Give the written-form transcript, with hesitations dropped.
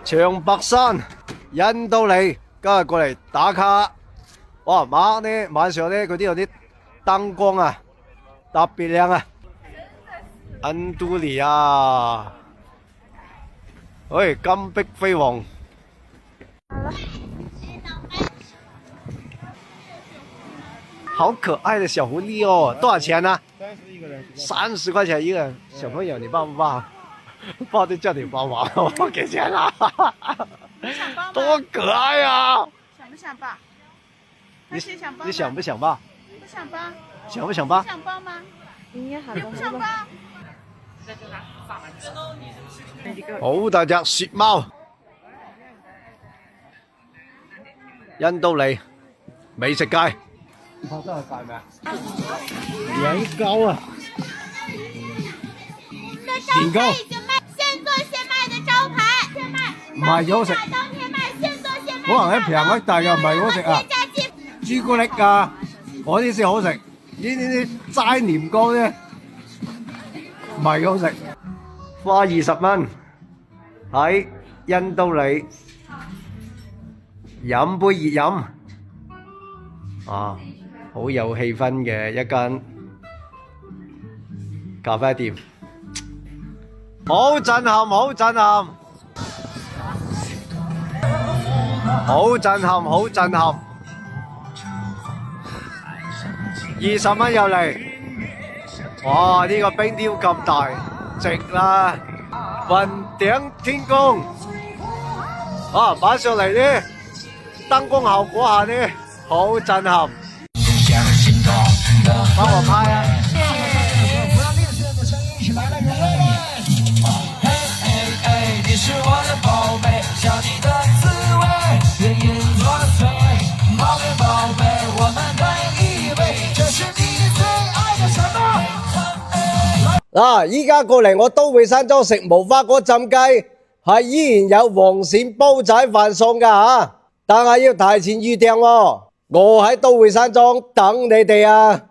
長白山印度尼今日過嚟打卡，哇！晚上咧嗰啲有啲燈光啊，特別靚啊！印度尼啊，喂，金碧輝煌。好可愛的小狐狸哦，多少錢呢30一个人。？30塊錢一個人，小朋友你抱不抱？抱就叫你幫忙，我給錢了。你想抱吗？多可愛啊！想不想抱？你想抱吗？你想不想抱？不想抱？想不想抱？想抱嗎？應該係不想抱。好大隻雪貓，印度尼美食街。真係大咩？年糕啊！年糕。現做現賣的招牌，現賣。唔係幾好食。當天賣，現做現賣。可能一平一大又唔係好食啊！朱古力啊，嗰啲先好食。呢齋年糕咧，唔係幾好食。花20蚊喺印度尼飲杯熱飲啊！好有氣氛嘅一間咖啡店，好震撼，好震撼，好震撼，好震撼！20蚊入嚟，哇！呢個冰雕咁大，值啦！雲頂天宮啊，擺上嚟呢，燈光效果下呢，好震撼。幫我拍啊！嗱，依家過嚟我都會山莊食無花果浸雞，係依然有黃鱔煲仔飯送噶吓，但係要提前預訂喎。我喺都會山莊等你哋啊！